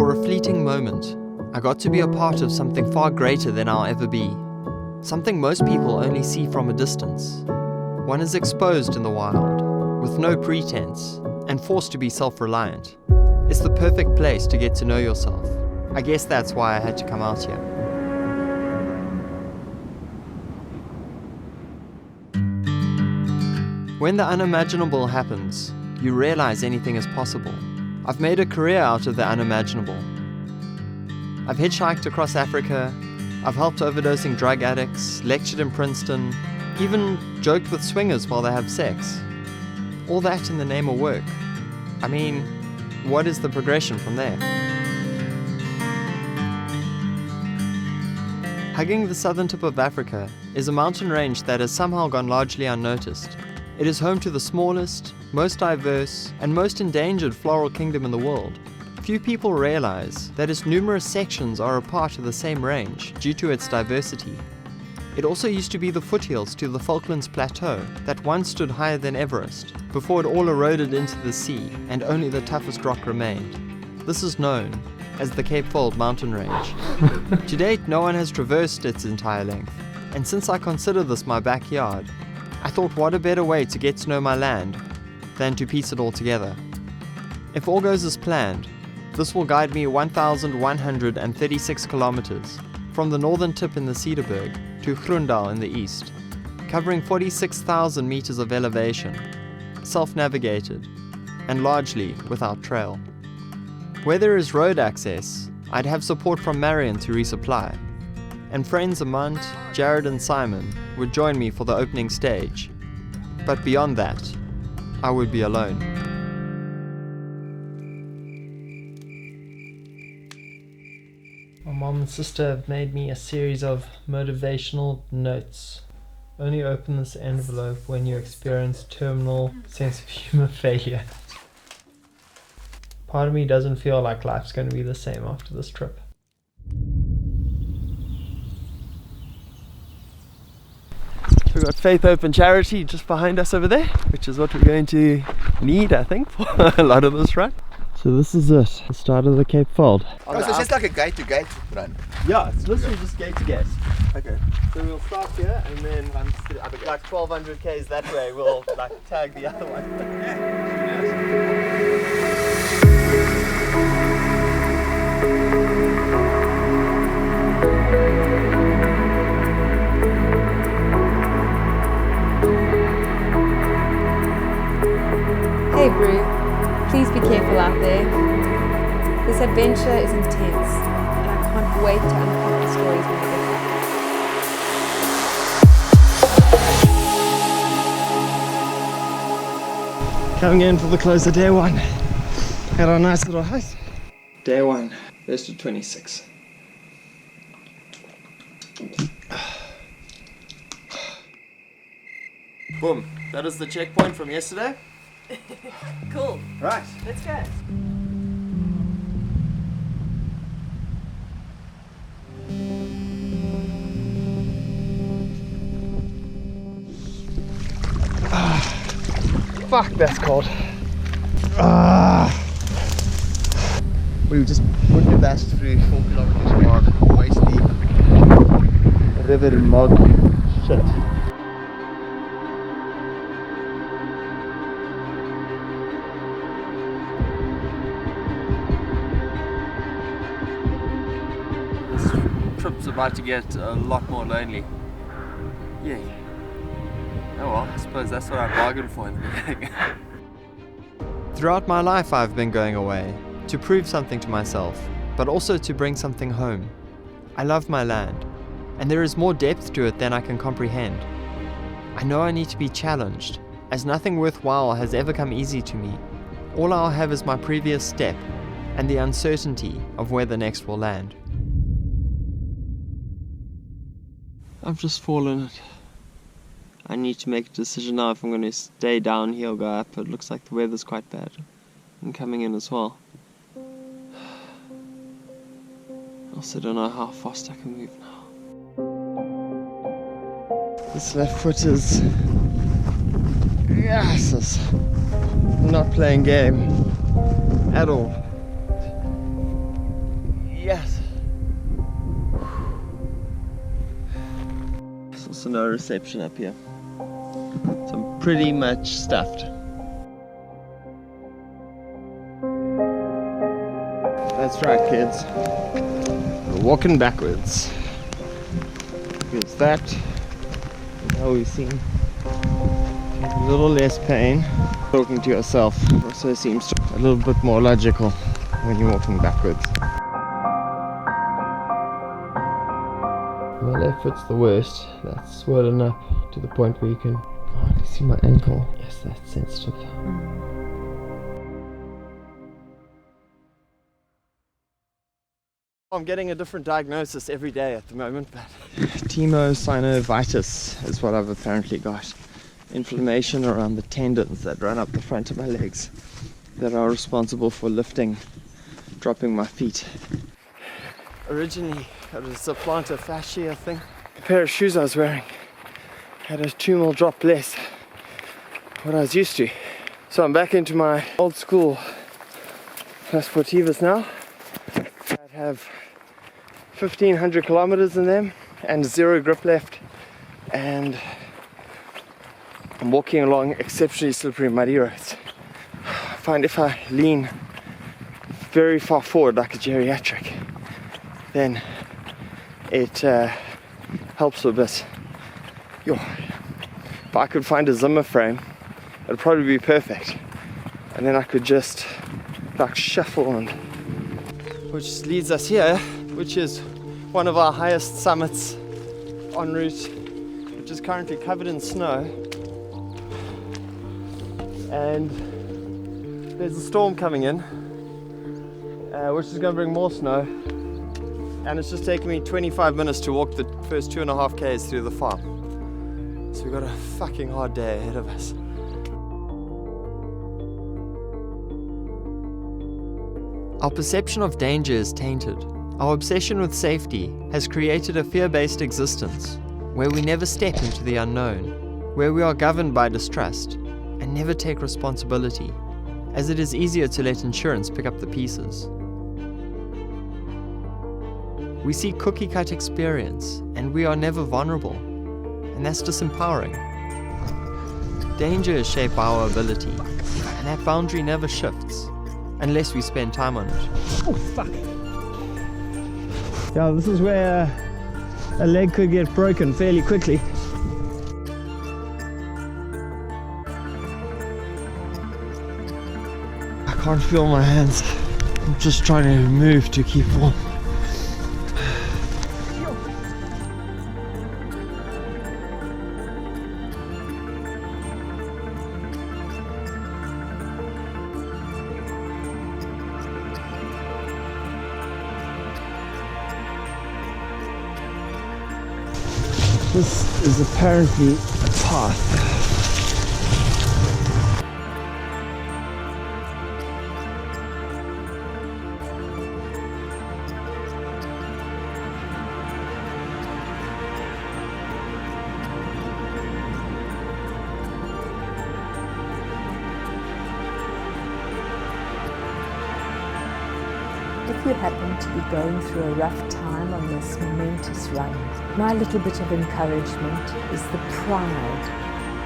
For a fleeting moment, I got to be a part of something far greater than I'll ever be. Something most people only see from a distance. One is exposed in the wild, with no pretense, and forced to be self-reliant. It's the perfect place to get to know yourself. I guess that's why I had to come out here. When the unimaginable happens, you realize anything is possible. I've made a career out of the unimaginable. I've hitchhiked across Africa, I've helped overdosing drug addicts, lectured in Princeton, even joked with swingers while they have sex. All that in the name of work. I mean, what is the progression from there? Hugging the southern tip of Africa is a mountain range that has somehow gone largely unnoticed. It is home to the smallest, most diverse, and most endangered floral kingdom in the world. Few people realize that its numerous sections are a part of the same range due to its diversity. It also used to be the foothills to the Falklands Plateau that once stood higher than Everest, before it all eroded into the sea and only the toughest rock remained. This is known as the Cape Fold mountain range. To date, no one has traversed its entire length, and since I consider this my backyard, I thought what a better way to get to know my land than to piece it all together. If all goes as planned, this will guide me 1,136 kilometers from the northern tip in the Cederberg to Grondal in the east, covering 46,000 meters of elevation, self-navigated, and largely without trail. Where there is road access, I'd have support from Marion to resupply, and friends Amant, Jared and Simon would join me for the opening stage. But beyond that, I would be alone. My mom and sister have made me a series of motivational notes. Only open this envelope when you experience terminal sense of humor failure. Part of me doesn't feel like life's going to be the same after this trip. We've got Faith Open Charity just behind us over there, which is what we're going to need, I think, for a lot of this run. So this is it, the start of the Cape Fold. Oh, so it's just like a gate-to-gate run? Yeah, it's literally just gate to gate. Okay. So we'll start here and then like 1,200 k's that way, we'll like tag the other one. Hey Brew, please be careful out there. This adventure is intense, and I can't wait to unpack the stories when we get back. Coming in for the close of day one. Had our nice little hike. Day one, there's to 26. Boom, that is the checkpoint from yesterday. Cool. Right. Let's go. Fuck, that's cold. We just put the best through 4 kilometers of mark, waist deep. River in mud. Shit. This trip's about to get a lot more lonely. Yeah. Oh well, I suppose that's what I bargained for in the beginning. Throughout my life I've been going away, to prove something to myself, but also to bring something home. I love my land, and there is more depth to it than I can comprehend. I know I need to be challenged, as nothing worthwhile has ever come easy to me. All I'll have is my previous step, and the uncertainty of where the next will land. I've just fallen it. I need to make a decision now if I'm going to stay down here or go up. It looks like the weather's quite bad. And coming in as well. I also don't know how fast I can move now. This left foot is... yes, it's not playing game at all. Also no reception up here. So I'm pretty much stuffed. That's right, kids. We're walking backwards. Because that, now we've seen a little less pain. Talking to yourself also seems a little bit more logical when you're walking backwards. My left foot's the worst. That's swollen up to the point where you can hardly see my ankle. Yes, that's sensitive. I'm getting a different diagnosis every day at the moment, but tenosynovitis is what I've apparently got. Inflammation around the tendons that run up the front of my legs that are responsible for lifting, dropping my feet. Originally it was a plantar fascia thing. The pair of shoes I was wearing had a 2mm drop less what I was used to. So I'm back into my old school Sportivas now. I have 1500 kilometers in them and 0 grip left, and I'm walking along exceptionally slippery muddy roads. I find if I lean very far forward like a geriatric, then it helps a bit. If I could find a Zimmer frame, it'd probably be perfect, and then I could just like shuffle, and which leads us here, which is one of our highest summits en route, which is currently covered in snow, and there's a storm coming in, which is going to bring more snow, and it's just taken me 25 minutes to walk the first 2.5 k's through the farm. So we've got a fucking hard day ahead of us. Our perception of danger is tainted. Our obsession with safety has created a fear-based existence, where we never step into the unknown, where we are governed by distrust, and never take responsibility, as it is easier to let insurance pick up the pieces. We seek cookie-cut experience, and we are never vulnerable, and that's disempowering. Danger is shaped by our ability, and that boundary never shifts, unless we spend time on it. Oh, fuck! Yeah, this is where a leg could get broken fairly quickly. I can't feel my hands. I'm just trying to move to keep warm. This is apparently a path. If you happen to be going through a rough time on this momentous run, my little bit of encouragement is the pride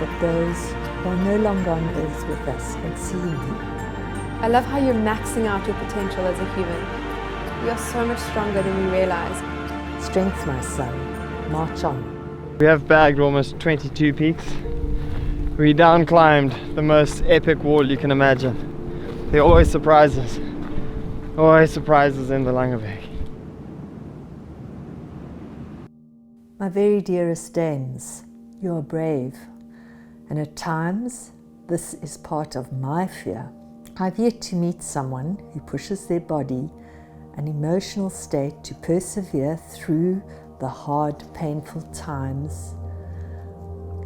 that those who are no longer on earth with us can see in you. I love how you're maxing out your potential as a human. You are so much stronger than we realize. Strength, my son. March on. We have bagged almost 22 peaks. We down climbed the most epic wall you can imagine. There are always surprises. Always surprises in the Langeberg. My very dearest Danes, you are brave, and at times this is part of my fear. I've yet to meet someone who pushes their body and emotional state to persevere through the hard, painful times,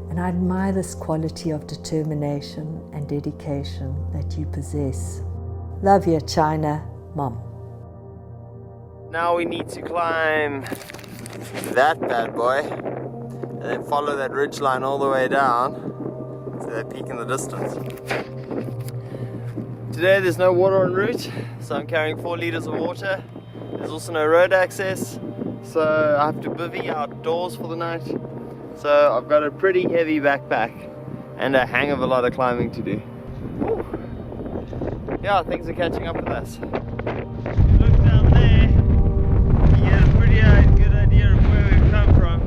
and I admire this quality of determination and dedication that you possess. Love you, China, Mom. Now we need to climb that bad boy and then follow that ridge line all the way down to that peak in the distance. Today there's no water en route, so I'm carrying 4 liters of water. There's also no road access, so I have to bivvy outdoors for the night. So I've got a pretty heavy backpack and a hang of a lot of climbing to do. Woo. Yeah, things are catching up with us. If you look down there, you get a pretty good idea of where we've come from.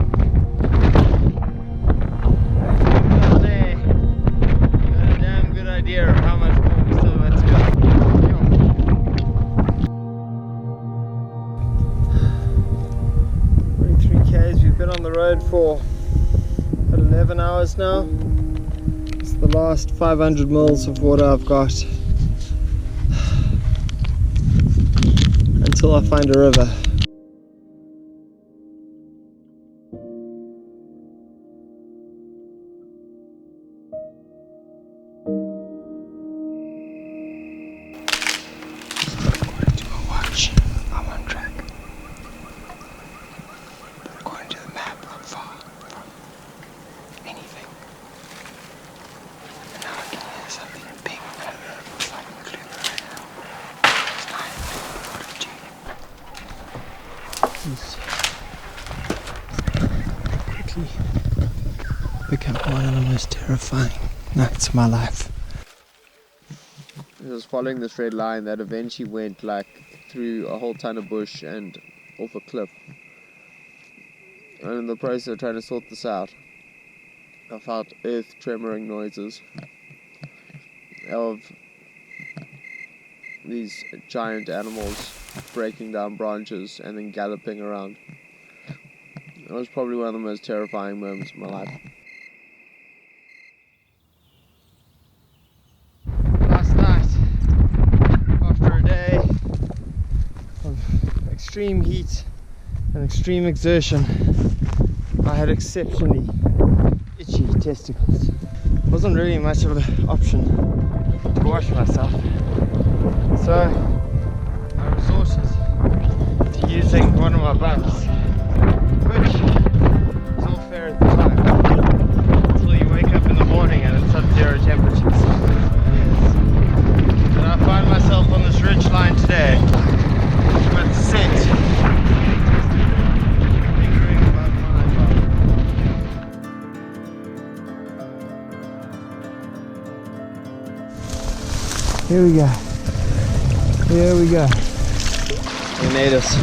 Down there, you got a damn good idea of how much more we still have to go. 23 k's, we've been on the road for 11 hours now. It's the last 500 mils of water I've got until I find a river. According to my watch, I'm on track. But according to the map, I'm far from anything. And now I can hear something big. I don't know if I can clear it right now. It's 9:42. Quickly become one of the most terrifying nights of my life. I was following this red line that eventually went like through a whole ton of bush and off a cliff. And in the process of trying to sort this out, I felt earth tremoring noises of these giant animals breaking down branches and then galloping around. It was probably one of the most terrifying moments of my life. Last night, after a day of extreme heat and extreme exertion, I had exceptionally itchy testicles. Wasn't really much of an option to wash myself, so I resorted to using one of my bunks, which is all fair at the time, until you wake up in the morning and it's sub-zero temperatures. And I find myself on this ridge line today, with scent lingering above my eyebrow. Here we go. Here we go. They made us.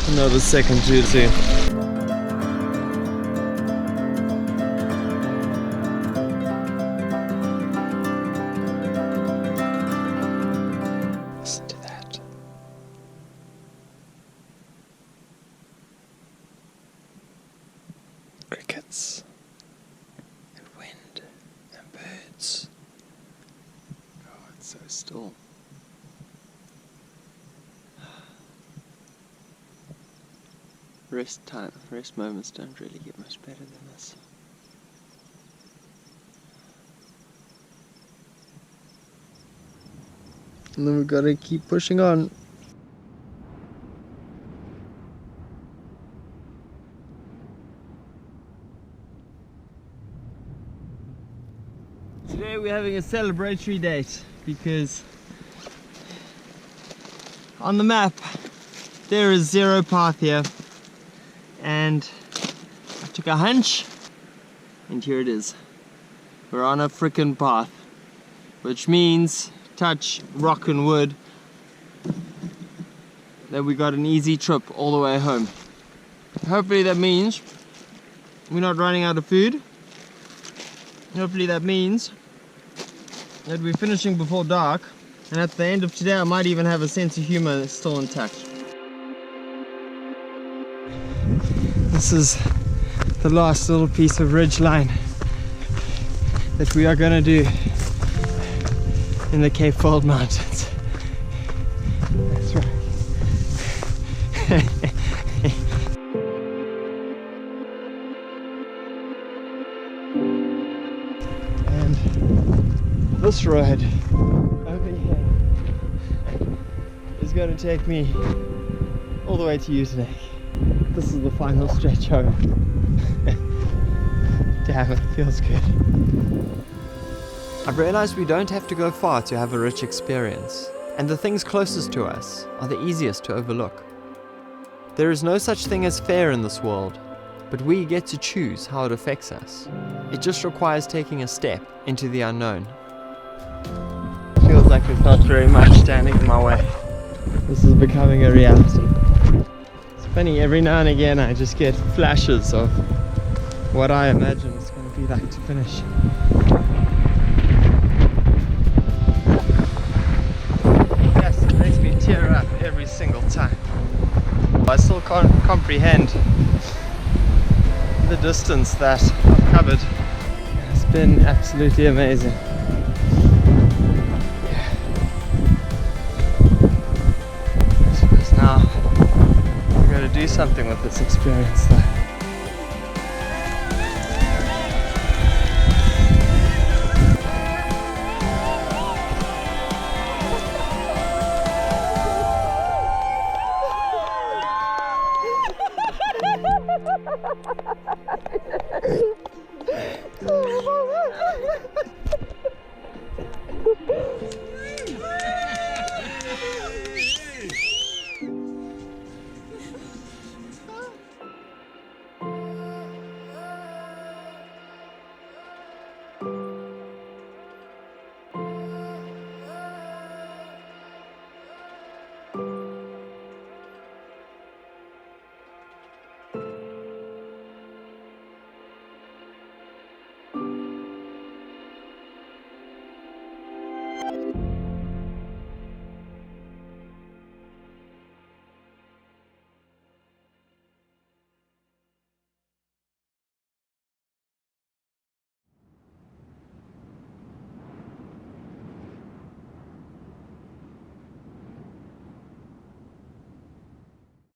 Another second too soon. Listen to that. Crickets. Wind and birds. Oh, it's so still. Rest moments don't really get much better than this. And then we've got to keep pushing on. Today we're having a celebratory date because on the map there is zero path here, and I took a hunch and here it is. We're on a frickin' path, which means, touch rock and wood, that we got an easy trip all the way home. Hopefully that means we're not running out of food. Hopefully that means that we're finishing before dark, and at the end of today I might even have a sense of humor that's still intact. This is the last little piece of ridge line that we are going to do in the Cape Fold Mountains. That's right. And this road over here is going to take me all the way to Uitenhage. This is the final stretch home. Damn, it feels good. I've realized we don't have to go far to have a rich experience, and the things closest to us are the easiest to overlook. There is no such thing as fair in this world, but we get to choose how it affects us. It just requires taking a step into the unknown. Feels like there's not very much standing in my way. This is becoming a reality. It's funny, every now and again I just get flashes of what I imagine it's going to be like to finish. Yes, it makes me tear up every single time. I still can't comprehend the distance that I've covered. It's been absolutely amazing. I suppose now I've got to do something with this experience though.